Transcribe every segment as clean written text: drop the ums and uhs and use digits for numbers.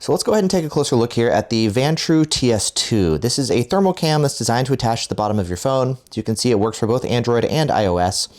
So let's go ahead and take a closer look here at the Vantrue TS2. This is a thermal cam that's designed to attach to the bottom of your phone. As you can see, it works for both Android and iOS.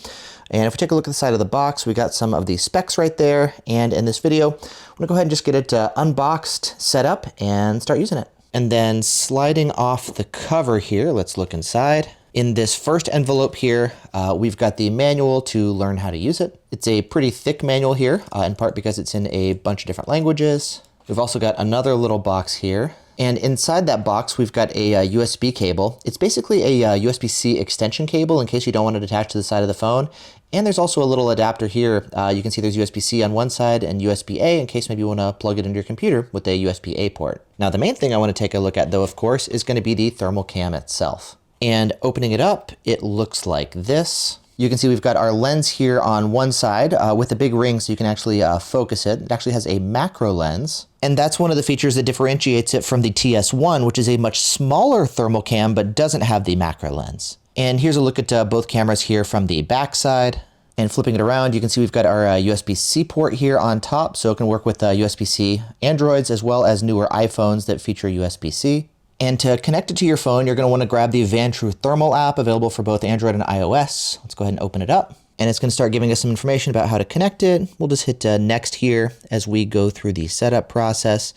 And if we take a look at the side of the box, we got some of the specs right there. And in this video, I'm gonna go ahead and just get it unboxed, set up, and start using it. And then sliding off the cover here, let's look inside. In this first envelope here, we've got the manual to learn how to use it. It's a pretty thick manual here, in part because it's in a bunch of different languages. We've also got another little box here. And inside that box, we've got a USB cable. It's basically a USB-C extension cable in case you don't want it attached to the side of the phone. And there's also a little adapter here. You can see there's USB-C on one side and USB-A in case maybe you want to plug it into your computer with a USB-A port. Now, the main thing I want to take a look at, though, of course, is going to be the thermal cam itself. And opening it up, it looks like this. You can see we've got our lens here on one side with a big ring so you can actually focus it. It actually has a macro lens. And that's one of the features that differentiates it from the TS1, which is a much smaller thermal cam but doesn't have the macro lens. And here's a look at both cameras here from the back side. And flipping it around, you can see we've got our USB-C port here on top, so it can work with USB-C Androids as well as newer iPhones that feature USB-C. And to connect it to your phone, you're going to want to grab the Vantrue Thermal app available for both Android and iOS. Let's go ahead and open it up. And it's going to start giving us some information about how to connect it. We'll just hit next here as we go through the setup process.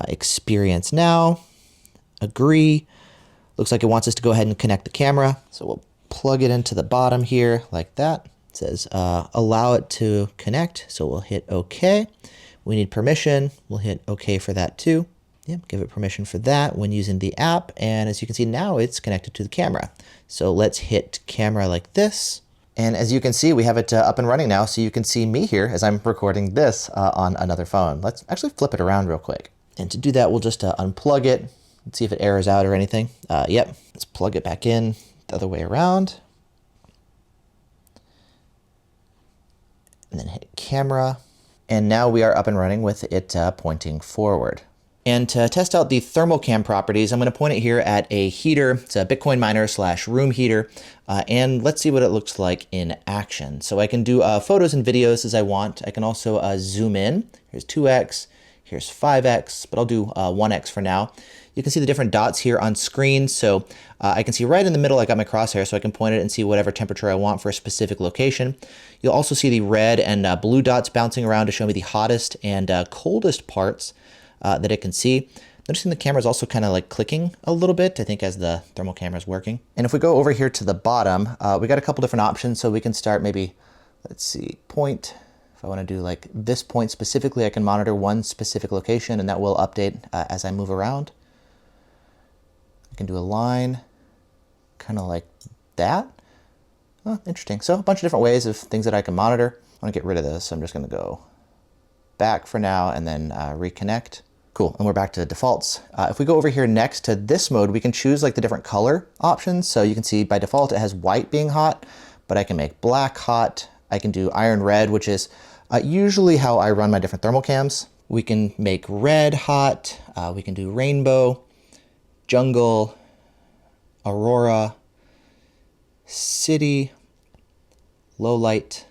Experience now, agree. Looks like it wants us to go ahead and connect the camera. So we'll plug it into the bottom here like that. It says allow it to connect. So we'll hit OK. We need permission. We'll hit OK for that too. Yep, give it permission for that when using the app. And as you can see now, it's connected to the camera. So let's hit camera like this. And as you can see, we have it up and running now. So you can see me here as I'm recording this on another phone. Let's actually flip it around real quick. And to do that, we'll just unplug it. Let's see if it errors out or anything. Yep, let's plug it back in the other way around. And then hit camera. And now we are up and running with it pointing forward. And to test out the thermal cam properties, I'm going to point it here at a heater. It's a Bitcoin miner / room heater. And let's see what it looks like in action. So I can do photos and videos as I want. I can also zoom in. Here's 2x, here's 5x, but I'll do 1x for now. You can see the different dots here on screen. So I can see right in the middle, I got my crosshair, so I can point it and see whatever temperature I want for a specific location. You'll also see the red and blue dots bouncing around to show me the hottest and coldest parts that it can see. Noticing the camera is also kind of like clicking a little bit, I think, as the thermal camera is working. And if we go over here to the bottom, we got a couple different options. So we can start maybe, let's see, point. If I want to do like this point specifically, I can monitor one specific location and that will update as I move around. I can do a line kind of like that. Oh, interesting. So a bunch of different ways of things that I can monitor. I want to get rid of this. So I'm just going to go back for now and then reconnect. Cool, and we're back to defaults. If we go over here next to this mode, we can choose like the different color options. So you can see by default it has white being hot, but I can make black hot. I can do iron red, which is usually how I run my different thermal cams. We can make red hot. We can do rainbow, jungle, aurora, city, low light,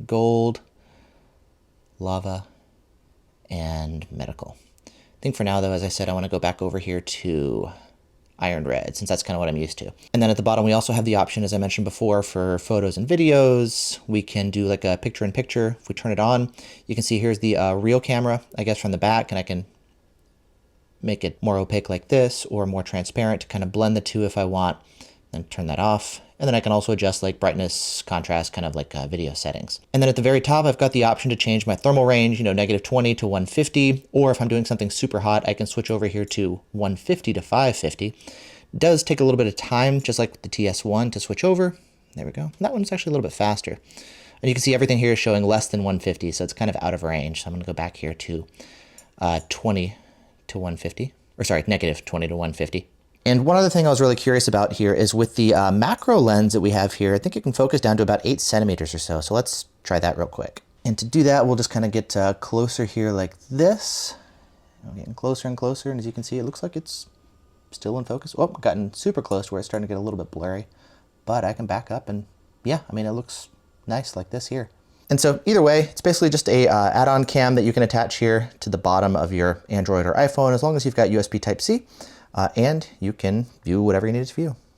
gold, lava, and medical. I think for now, though, as I said, I want to go back over here to iron red, since that's kind of what I'm used to. And then at the bottom, we also have the option, as I mentioned before, for photos and videos. We can do like a picture-in-picture. If we turn it on, you can see here's the real camera, I guess, from the back, and I can make it more opaque like this or more transparent to kind of blend the two if I want, then turn that off. And then I can also adjust like brightness, contrast, kind of like video settings. And then at the very top, I've got the option to change my thermal range, -20 to 150, or if I'm doing something super hot, I can switch over here to 150 to 550. It does take a little bit of time, just like the TS1, to switch over. There we go. And that one's actually a little bit faster. And you can see everything here is showing less than 150, so it's kind of out of range. So I'm gonna go back here to 20 to 150, or sorry, -20 to 150. And one other thing I was really curious about here is with the macro lens that we have here, I think it can focus down to about 8 centimeters or so. So let's try that real quick. And to do that, we'll just kind of get closer here like this. I'm getting closer and closer. And as you can see, it looks like it's still in focus. Oh, gotten super close to where it's starting to get a little bit blurry. But I can back up and yeah, I mean, it looks nice like this here. And so either way, it's basically just a add-on cam that you can attach here to the bottom of your Android or iPhone, as long as you've got USB Type-C, and you can view whatever you need it to view.